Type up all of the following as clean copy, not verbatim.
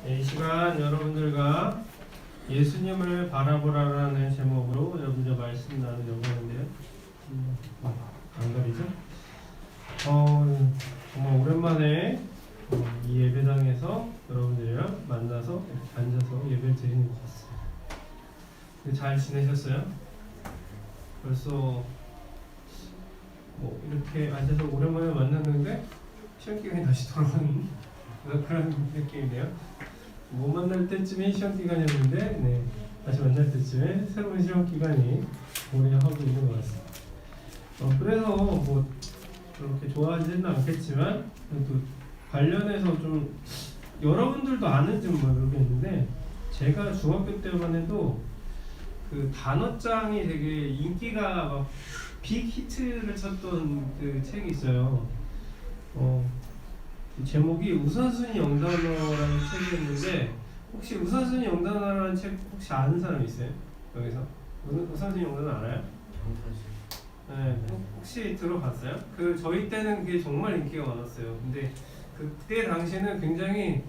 이 시간 여러분들과 예수님을 바라보라라는 제목으로 여러분들 말씀 나누려고 하는데요. 안 가리죠? 정말 오랜만에 이 예배당에서 여러분들이랑 만나서 이렇게 앉아서 예배를 드리는 것 같습니다. 잘 지내셨어요? 벌써 이렇게 앉아서 오랜만에 만났는데 시험 기간이 다시 돌아오는 그런 느낌이네요. 못 만날 때쯤에 시험 기간이었는데 다시 만날 때쯤에 새로운 시험 기간이 도래하고 있는 것 같습니다. 그래서 그렇게 좋아하지는 않겠지만 또 관련해서 좀 여러분들도 아는지 모르겠는데 제가 중학교 때만 해도 그 단어장이 되게 인기가 막 빅히트를 쳤던 그 책이 있어요. 제목이 우선순위 영단어라는 책이었는데 혹시 우선순위 영단어라는 책 혹시 아는 사람 있어요? 여기서? 우선순위 영단어 알아요? 네, 혹시 들어봤어요? 저희 때는 그게 정말 인기가 많았어요. 근데 그때 당시에는 굉장히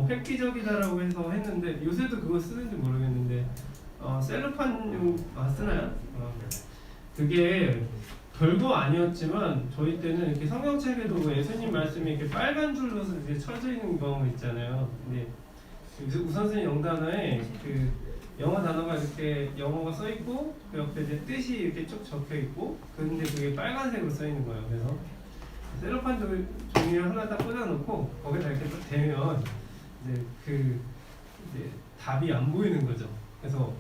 획기적이다라고 해서 했는데 요새도 그거 쓰는지 모르겠는데 셀로판 쓰나요? 그게 별거 아니었지만 저희 때는 이렇게 성경책에도 예수님 말씀이 이렇게 빨간 줄로 이제 쳐져 있는 경우 있잖아요. 근데 우선순위 영단어에 그 영어 단어가 이렇게 영어가 써 있고 그 옆에 이제 뜻이 이렇게 쭉 적혀 있고 근데 그게 빨간색으로 써 있는 거예요. 그래서 셀로판 종이를 하나 딱 꽂아놓고 거기다 이렇게 딱 대면 이제 답이 안 보이는 거죠. 그래서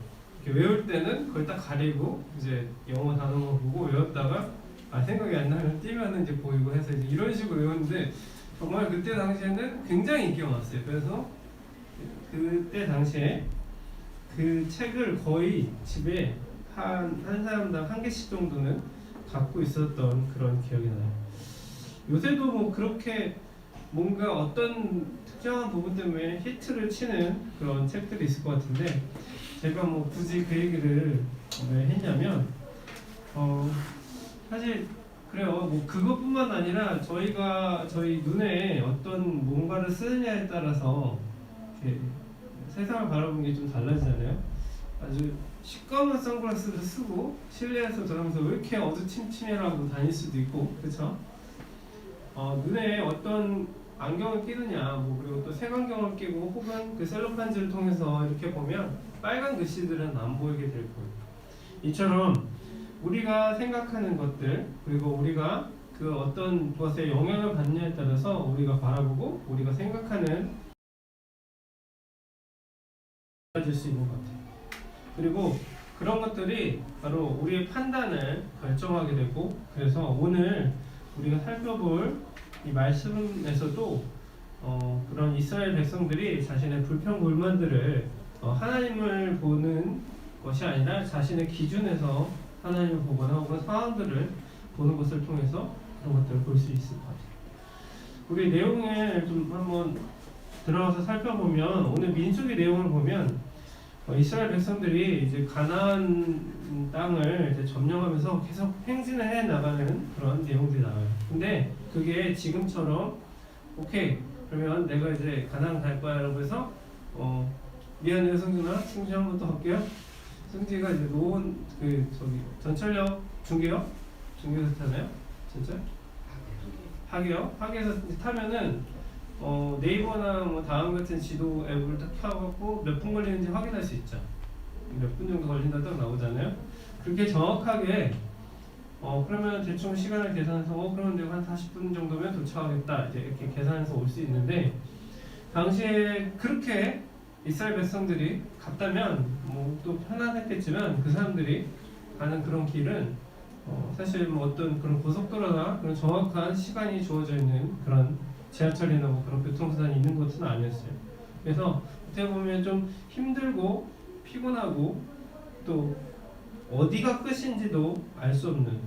외울 때는 그걸 딱 가리고 이제 영어 단어만 보고 외웠다가 생각이 안 나면 띄면 이제 보이고 해서 이제 이런 식으로 외웠는데 정말 그때 당시에는 굉장히 인기가 많았어요. 그래서 그때 당시에 그 책을 거의 집에 한 사람당 한 개씩 정도는 갖고 있었던 그런 기억이 나요. 요새도 그렇게 뭔가 어떤 특정한 부분 때문에 히트를 치는 그런 책들이 있을 것 같은데 제가 굳이 그 얘기를 왜 했냐면 사실 그래요. 그것뿐만 아니라 저희 눈에 어떤 뭔가를 쓰느냐에 따라서 이렇게 세상을 바라보는 게 좀 달라지잖아요. 아주 시꺼먼 선글라스를 쓰고 실내에서 들어가면서 왜 이렇게 어두침침해라고 다닐 수도 있고 그렇죠? 눈에 어떤 안경을 끼느냐 그리고 또 색안경을 끼고 혹은 그 셀로판지를 통해서 이렇게 보면 빨간 글씨들은 안 보이게 될 거예요. 이처럼 우리가 생각하는 것들 그리고 우리가 그 어떤 것에 영향을 받느냐에 따라서 우리가 바라보고 우리가 생각하는 달라질 수 있는 것 같아요. 그리고 그런 것들이 바로 우리의 판단을 결정하게 되고 그래서 오늘 우리가 살펴볼 이 말씀에서도 그런 이스라엘 백성들이 자신의 불평불만들을 하나님을 보는 것이 아니라 자신의 기준에서 하나님을 보거나 혹은 상황들을 보는 것을 통해서 그런 것들을 볼 수 있을 것 같아요. 우리 내용을 좀 한번 들어가서 살펴보면 오늘 민수기 내용을 보면 이스라엘 백성들이 이제 가나안 땅을 이제 점령하면서 계속 행진을 해 나가는 그런 내용들이 나와요. 근데 그게 지금처럼 오케이 그러면 내가 이제 가나안 갈 거야라고 해서 미안해요 승지 한 번 더 할게요. 승지가 이제 노원 전철역 중계역 타나요? 전철? 하계에서 타면은 네이버나 다음 같은 지도 앱을 딱 켜갖고 몇 분 걸리는지 확인할 수 있죠. 몇 분 정도 걸린다 딱 나오잖아요. 그렇게 정확하게 그러면 대충 시간을 계산해서 그러면 내가 한 40분 정도면 도착하겠다 이제 이렇게 계산해서 올 수 있는데 당시에 그렇게 이스라엘 백성들이 갔다면 또 편안했겠지만 그 사람들이 가는 그런 길은 사실 어떤 그런 고속도로나 그런 정확한 시간이 주어져 있는 그런 지하철이나 그런 교통수단이 있는 것은 아니었어요. 그래서 어떻게 보면 좀 힘들고 피곤하고 또 어디가 끝인지도 알 수 없는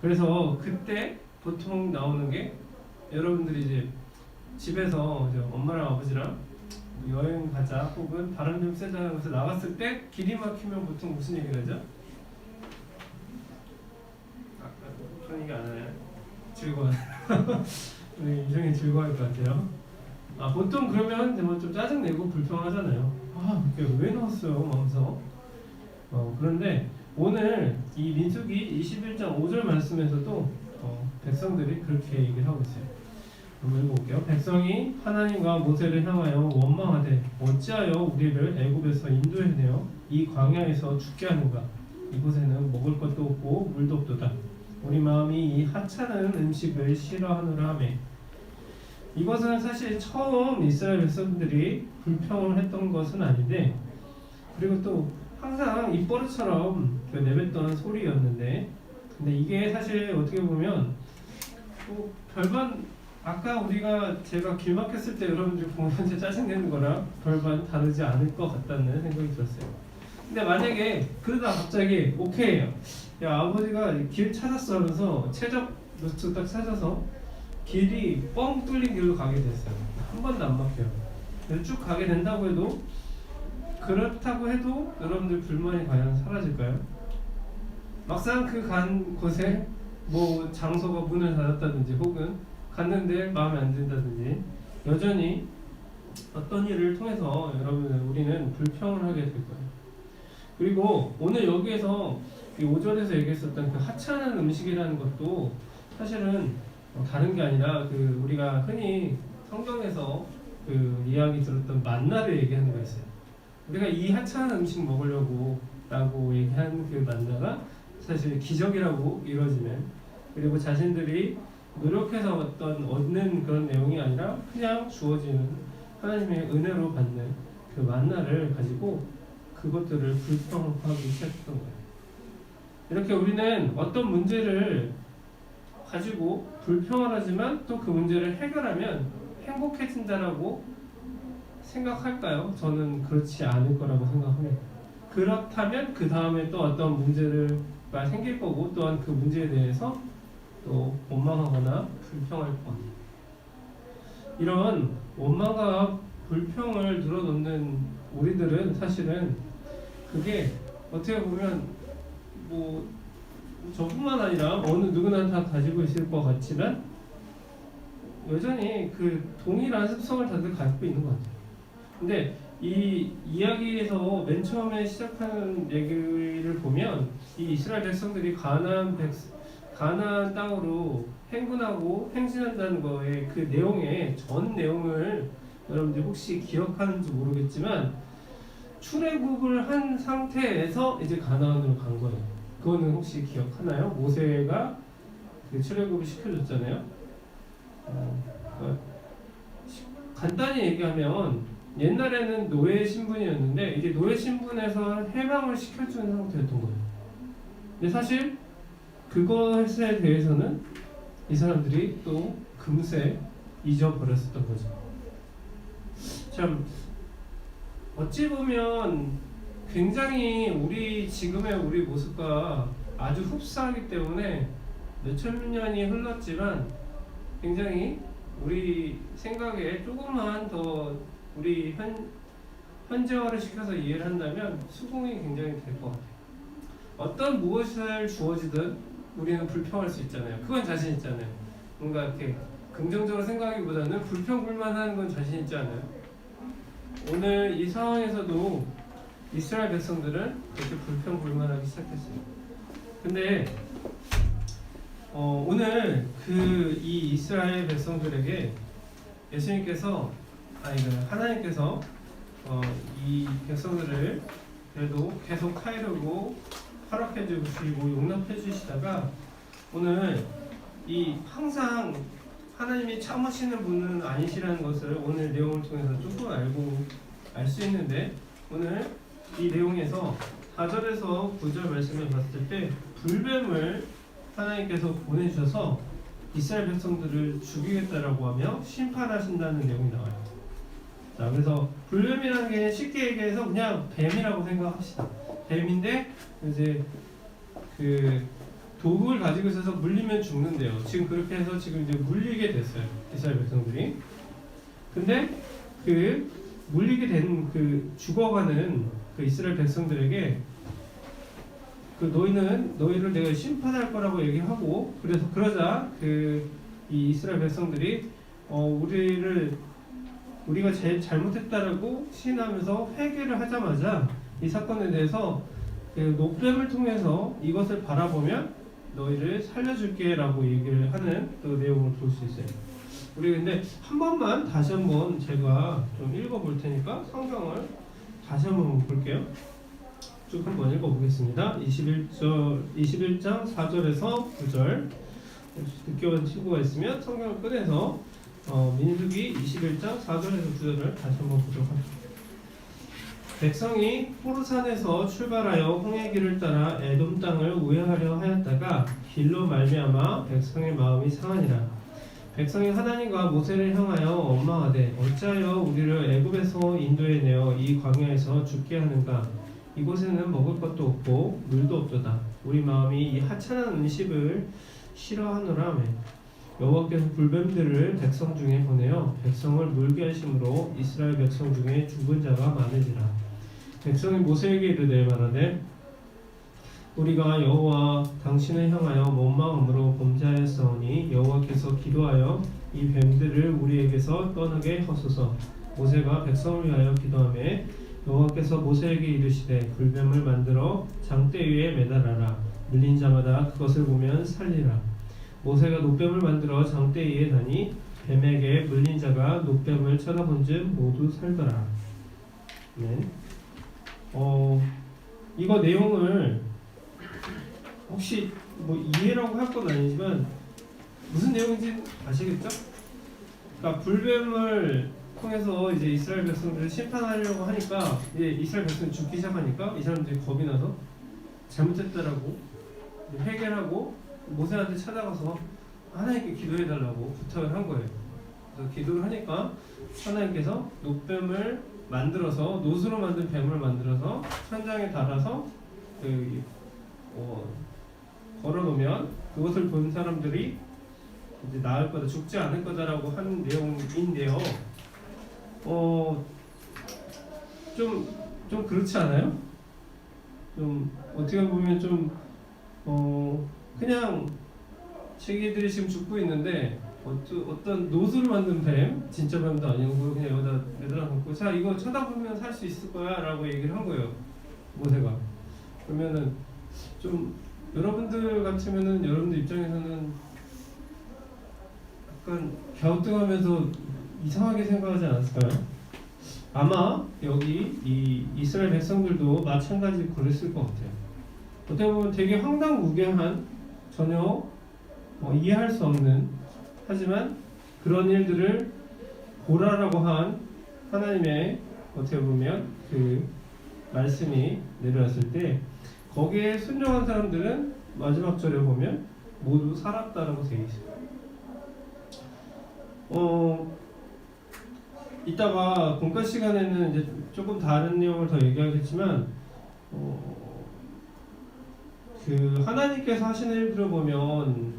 그래서 그때 보통 나오는 게 여러분들이 이제 집에서 이제 엄마랑 아버지랑 여행 가자 혹은 바람 좀 쐬자는 것을 나갔을 때 길이 막히면 보통 무슨 얘기를 하죠? 그런 얘기 안 해요? 즐거워. 우리 이정이 즐거워할 것 같아요. 보통 그러면 뭐 좀 짜증내고 불평하잖아요. 이게 왜 넣었어요? 하면서. 그런데 오늘 이 민수기 21장 5절 말씀에서도 백성들이 그렇게 얘기를 하고 있어요. 한번 읽어볼게요. 백성이 하나님과 모세를 향하여 원망하되 어찌하여 우리를 애굽에서 인도해내어 이 광야에서 죽게 하는가? 이곳에는 먹을 것도 없고 물도 없도다. 우리 마음이 이 하찮은 음식을 싫어하노라 하며. 이것은 사실 처음 이스라엘 백성들이 불평을 했던 것은 아닌데, 그리고 또 항상 입버릇처럼 내뱉던 소리였는데, 근데 이게 사실 어떻게 보면 별반, 아까 제가 길 막혔을 때 여러분들 공부한테 짜증내는 거랑 별반 다르지 않을 것 같다는 생각이 들었어요. 근데 만약에 그러다 갑자기 오케이, 야 아버지가 길 찾았어 하면서 최적 루트 딱 찾아서 길이 뻥 뚫린 길로 가게 됐어요. 한 번도 안 막혀요. 그래서 쭉 가게 된다고 해도, 그렇다고 해도 여러분들 불만이 과연 사라질까요? 막상 그 간 곳에 뭐 장소가 문을 닫았다든지 혹은 갔는데 마음에 안 든다든지 여전히 어떤 일을 통해서 우리는 불평을 하게 될 거예요. 그리고 오늘 여기에서 이 5절에서 얘기했었던 그 하찮은 음식이라는 것도 사실은 다른 게 아니라 우리가 흔히 성경에서 이야기 들었던 만나를 얘기하는 거였어요. 우리가 이 하찮은 음식 먹으려고 라고 얘기한 그 만나가 사실 기적이라고 이루어지는, 그리고 자신들이 노력해서 얻는 그런 내용이 아니라 그냥 주어지는 하나님의 은혜로 받는 그 만나를 가지고 그것들을 불평하기 시작했던 거예요. 이렇게 우리는 어떤 문제를 가지고 불평을 하지만 또 그 문제를 해결하면 행복해진다라고 생각할까요? 저는 그렇지 않을 거라고 생각합니다. 그렇다면 그 다음에 또 어떤 문제가 생길 거고, 또한 그 문제에 대해서 또 원망하거나 불평할 겁니다. 이런 원망과 불평을 늘어놓는 우리들은 사실은 그게 어떻게 보면 뭐 저뿐만 아니라 어느 누구나 다 가지고 있을 것 같지만 여전히 그 동일한 습성을 다들 가지고 있는 것 같아요. 근데 이 이야기에서 맨 처음에 시작하는 얘기를 보면 이 이스라엘 백성들이 가나안 땅으로 행군하고 행진한다는 거에 그 내용의 전 내용을 여러분들 혹시 기억하는지 모르겠지만 출애굽을 한 상태에서 이제 가나안으로 간 거예요. 그거는 혹시 기억하나요? 모세가 그 출애굽을 시켜줬잖아요. 간단히 얘기하면 옛날에는 노예 신분이었는데 이제 노예 신분에서 해방을 시켜주는 상태였던 거예요. 근데 사실 그것에 대해서는 이 사람들이 또 금세 잊어버렸었던 거죠. 참 어찌 보면 굉장히 지금의 우리 모습과 아주 흡사하기 때문에 몇천 년이 흘렀지만 굉장히 우리 생각에 조금만 더 우리 현재화를 시켜서 이해를 한다면 수긍이 굉장히 될 것 같아요. 어떤 무엇을 주어지든 우리는 불평할 수 있잖아요. 그건 자신 있잖아요. 뭔가 이렇게 긍정적으로 생각하기보다는 불평불만하는 건 자신 있지 않아요? 오늘 이 상황에서도 이스라엘 백성들은 그렇게 불평불만하기 시작했어요. 근데 오늘 이 이스라엘 백성들에게 하나님께서 이 백성들을 그래도 계속 하이르고 허락해 주시고 용납해 주시다가 오늘 항상 하나님이 참으시는 분은 아니시라는 것을 오늘 내용을 통해서 조금 알 수 있는데, 오늘 이 내용에서 4절에서 9절 말씀을 봤을 때 불뱀을 하나님께서 보내주셔서 이스라엘 백성들을 죽이겠다라고 하며 심판하신다는 내용이 나와요. 자, 그래서 불뱀이라는 게 쉽게 얘기해서 그냥 뱀이라고 생각합시다. 뱀인데 이제 독을 가지고 있어서 물리면 죽는데요. 지금 그렇게 해서 지금 이제 물리게 됐어요. 이스라엘 백성들이. 근데 물리게 된 죽어가는 이스라엘 백성들에게 너희를 내가 심판할 거라고 얘기하고, 그러자 이 이스라엘 백성들이 우리를 우리가 잘못했다라고 시인하면서 회개를 하자마자 이 사건에 대해서 그 노뱀을 통해서 이것을 바라보면 너희를 살려줄게 라고 얘기를 하는 그 내용을 볼 수 있어요. 우리 근데 한 번만 다시 한번 제가 좀 읽어볼 테니까 성경을 다시 한번 볼게요. 쭉 한번 읽어보겠습니다. 21장 4절에서 9절. 늦게 온 친구가 있으면 성경을 꺼내서 민수기 21장 4절에서 9절을 다시 한번 보도록 합시다. 백성이 호르산에서 출발하여 홍해 길을 따라 에돔 땅을 우회하려 하였다가 길로 말미암아 백성의 마음이 상하니라. 백성이 하나님과 모세를 향하여 원망하되 어찌하여 우리를 애굽에서 인도해 내어 이 광야에서 죽게 하는가. 이곳에는 먹을 것도 없고 물도 없도다. 우리 마음이 이 하찮은 음식을 싫어하노라 하매 여호와께서 불뱀들을 백성 중에 보내어 백성을 물게 하심으로 이스라엘 백성 중에 죽은 자가 많으니라. 백성이 모세에게 이르되 말하되 우리가 여호와 당신을 향하여 원망함으로 범죄하였사오니 여호와께서 기도하여 이 뱀들을 우리에게서 떠나게 하소서. 모세가 백성을 위하여 기도하매 여호와께서 모세에게 이르시되 불뱀을 만들어 장대 위에 매달아라. 물린 자마다 그것을 보면 살리라. 모세가 노뱀을 만들어 장대 위에 다니 뱀에게 물린 자가 노뱀을 쳐다본즉 모두 살더라. 네. 이거 내용을 혹시 뭐 이해라고 할 건 아니지만 무슨 내용인지 아시겠죠? 그러니까 불뱀을 통해서 이제 이스라엘 백성들을 심판하려고 하니까 이제 이스라엘 백성이 죽기 시작하니까 이 사람들이 겁이 나서 잘못했다라고 회개를 하고 모세한테 찾아가서 하나님께 기도해달라고 부탁을 한 거예요. 그래서 기도를 하니까 하나님께서 노뱀을 만들어서 노수로 만든 뱀을 만들어서 천장에 달아서 걸어놓으면 그것을 본 사람들이 이제 나을 거다, 죽지 않을 거다라고 하는 내용인데요. 좀 그렇지 않아요? 좀 어떻게 보면 좀 그냥 자기들이 지금 죽고 있는데 어떤 노수를 만든 뱀, 진짜 뱀도 아니고 그냥 여기다 매달아놓고 자 이거 쳐다보면 살 수 있을 거야 라고 얘기를 한 거예요, 모세가. 그러면은 좀 여러분들 같으면은 여러분들 입장에서는 약간 갸우뚱하면서 이상하게 생각하지 않았을까요? 아마 여기 이 이스라엘 백성들도 마찬가지로 그랬을 것 같아요. 어떻게 보면 되게 황당무계한, 전혀 이해할 수 없는, 하지만 그런 일들을 보라라고 한 하나님의 어떻게 보면 그 말씀이 내려왔을 때 거기에 순종한 사람들은 마지막 절에 보면 모두 살았다라고 되어 있어요. 이따가 본과 시간에는 이제 조금 다른 내용을 더 얘기하겠지만 그 하나님께서 하시는 일들을 보면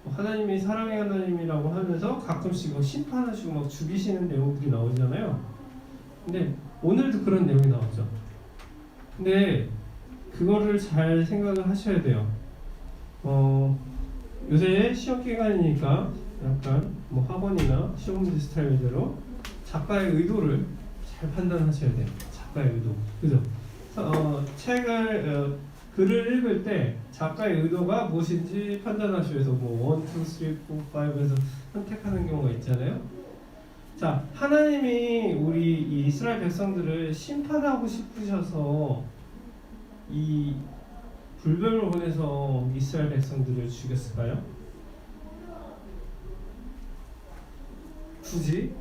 하나님이 사랑의 하나님이라고 하면서 가끔씩 심판하시고 막 죽이시는 내용들이 나오잖아요. 근데 오늘도 그런 내용이 나오죠. 근데 그거를 잘 생각을 하셔야 돼요. 요새 시험 기간이니까 약간 뭐 학원이나 시험 문제 스타일대로 작가의 의도를 잘 판단하셔야 돼요. 작가의 의도, 그죠? 글을 읽을 때 작가의 의도가 무엇인지 판단하셔야 해서 뭐 1, 2, 3, 4, 5에서 선택하는 경우가 있잖아요. 자, 하나님이 우리 이 이스라엘 백성들을 심판하고 싶으셔서 이 불뱀을 보내서 이스라엘 백성들을 죽였을까요? 굳이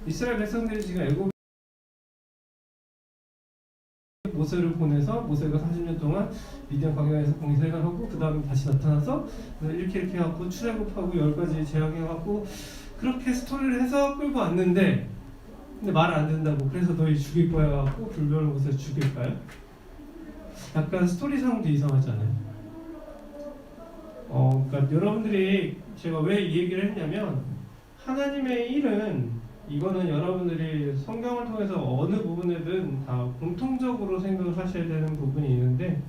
이스라엘 백성들이 지금 애굽 모세를 보내서 모세가 40년 동안 미디안 광야에서 공생활하고 그 다음에 다시 나타나서 이렇게 해갖고 출애굽하고 10가지 제약해갖고 그렇게 스토리를 해서 끌고 왔는데 근데 말 안 된다고 그래서 너희 죽일 거야 갖고 불변을 보내서 죽일까요? 약간 스토리상도 이상하지 않아요? 그러니까 여러분들이 제가 왜 이 얘기를 했냐면 하나님의 일은 이거는 여러분들이 성경을 통해서 어느 부분에든 다 공통적으로 생각을 하셔야 되는 부분이 있는데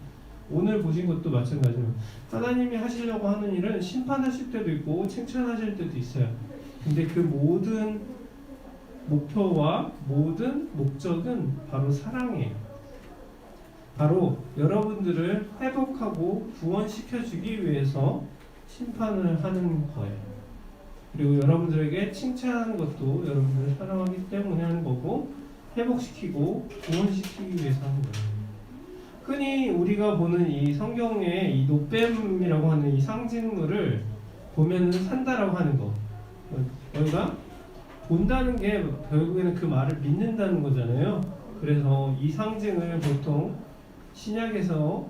오늘 보신 것도 마찬가지로 하나님이 하시려고 하는 일은 심판하실 때도 있고 칭찬하실 때도 있어요. 근데 그 모든 목표와 모든 목적은 바로 사랑이에요. 바로 여러분들을 회복하고 구원시켜주기 위해서 심판을 하는 거예요. 그리고 여러분들에게 칭찬하는 것도 여러분들을 사랑하기 때문에 하는 거고, 회복시키고 구원시키기 위해서 하는 거예요. 흔히 우리가 보는 이 성경의 이 노뱀이라고 하는 이 상징물을 보면은 산다라고 하는 거, 여기가 본다는 게 결국에는 그 말을 믿는다는 거잖아요. 그래서 이 상징을 보통 신약에서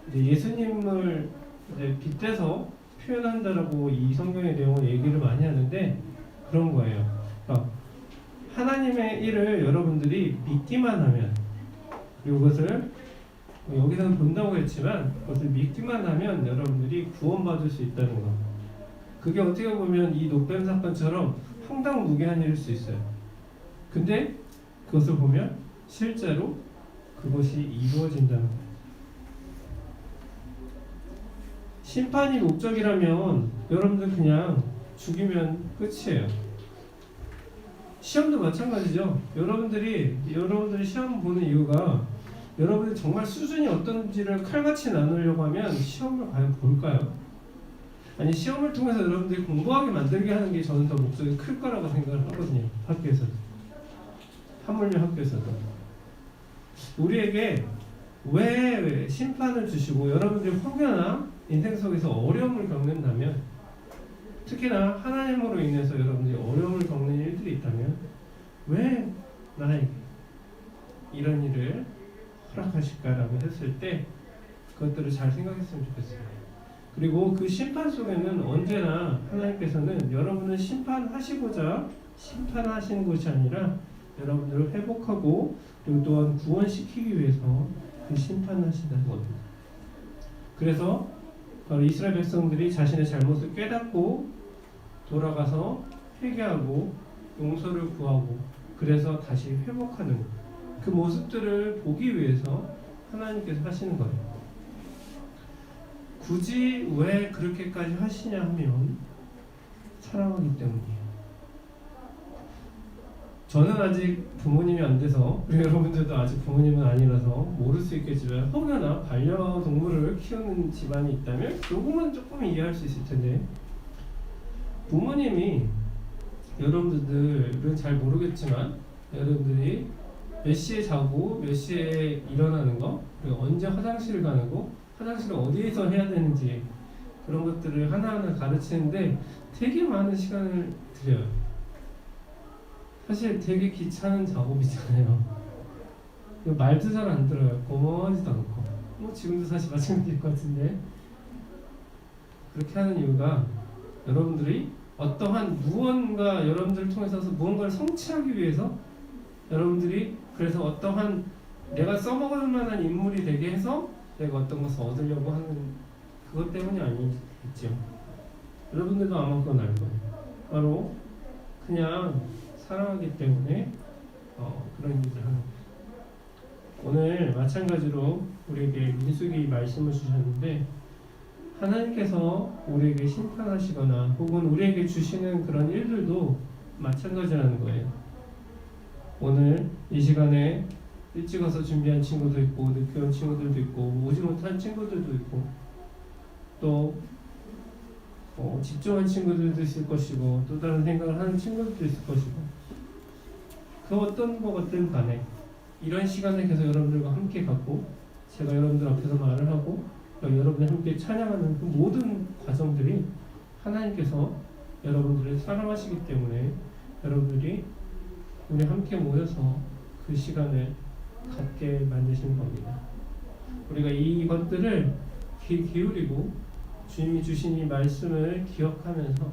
이제 예수님을 이제 빗대서 표현한다라고 이 성경의 내용을 얘기를 많이 하는데, 그런 거예요. 그러니까 하나님의 일을 여러분들이 믿기만 하면, 그리고 그것을 여기서는 본다고 했지만 그것을 믿기만 하면 여러분들이 구원받을 수 있다는 거. 그게 어떻게 보면 이 노뱀 사건처럼 황당무계한 일일 수 있어요. 근데 그것을 보면 실제로 그것이 이루어진다는 거예요. 심판이 목적이라면 여러분들 그냥 죽이면 끝이에요. 시험도 마찬가지죠. 여러분들이 시험 보는 이유가 여러분들이 정말 수준이 어떤지를 칼같이 나누려고 하면 시험을 과연 볼까요? 아니, 시험을 통해서 여러분들이 공부하게 만들게 하는 게 저는 더 목적이 클 거라고 생각을 하거든요. 학교에서도, 하물며 학교에서도. 우리에게 왜 심판을 주시고 여러분들이 혹여나 인생 속에서 어려움을 겪는다면, 특히나 하나님으로 인해서 여러분들이 어려움을 겪는 일들이 있다면 왜 나에게 이런 일을 허락하실까라고 했을 때 그것들을 잘 생각했으면 좋겠어요. 그리고 그 심판 속에는 언제나 하나님께서는 여러분을 심판하시고자 심판하시는 것이 아니라 여러분들을 회복하고 그리고 또한 구원시키기 위해서 그 심판하신다는 겁니다. 그래서 바로 이스라엘 백성들이 자신의 잘못을 깨닫고 돌아가서 회개하고 용서를 구하고 그래서 다시 회복하는 그 모습들을 보기 위해서 하나님께서 하시는 거예요. 굳이 왜 그렇게까지 하시냐 하면 사랑하기 때문이에요. 저는 아직 부모님이 안 돼서, 그리고 여러분들도 아직 부모님은 아니라서 모를 수 있겠지만 혹여나 반려동물을 키우는 집안이 있다면 조금은 조금 이해할 수 있을 텐데, 부모님이 여러분들은 잘 모르겠지만 여러분들이 몇 시에 자고 몇 시에 일어나는 거, 그리고 언제 화장실 가는 거, 화장실을 어디에서 해야 되는지 그런 것들을 하나하나 가르치는데 되게 많은 시간을 들여요. 사실 되게 귀찮은 작업이잖아요. 말도 잘 안 들어요. 고마워하지도 않고. 뭐 지금도 사실 마찬가지일 것 같은데, 그렇게 하는 이유가 여러분들이 어떠한 무언가 여러분들을 통해서 무언가를 성취하기 위해서, 여러분들이 그래서 어떠한 내가 써먹을 만한 인물이 되게 해서 내가 어떤 것을 얻으려고 하는 그것 때문이 아니겠죠. 여러분들도 아마 그건 알 거예요. 바로 그냥 사랑하기 때문에 그런 일을 하는 거예요. 오늘 마찬가지로 우리에게 민수기 말씀을 주셨는데, 하나님께서 우리에게 심판하시거나 혹은 우리에게 주시는 그런 일들도 마찬가지라는 거예요. 오늘 이 시간에 일찍 와서 준비한 친구도 있고 늦게 온 친구들도 있고 오지 못한 친구들도 있고 또 집중한 친구들도 있을 것이고 또 다른 생각을 하는 친구들도 있을 것이고, 그 어떤 것든 간에 이런 시간을 계속 여러분들과 함께 갖고 제가 여러분들 앞에서 말을 하고 여러분들 함께 찬양하는 그 모든 과정들이 하나님께서 여러분들을 사랑하시기 때문에 여러분들이 우리 함께 모여서 그 시간을 갖게 만드시는 겁니다. 우리가 이것들을 귀 기울이고 주님이 주신 이 말씀을 기억하면서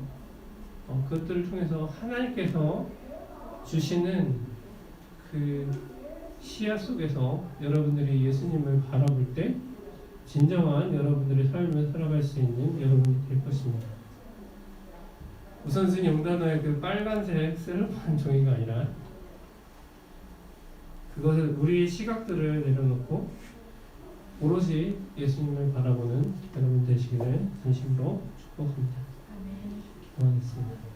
그것들을 통해서 하나님께서 주시는 그 시야 속에서 여러분들이 예수님을 바라볼 때 진정한 여러분들의 삶을 살아갈 수 있는 여러분이 될 것입니다. 우선 순위 용단어의 그 빨간색 셀로판 종이가 아니라 그것을 우리 시각들을 내려놓고 오롯이 예수님을 바라보는 여러분 되시기를 진심으로 축복합니다. 아멘. 고맙습니다.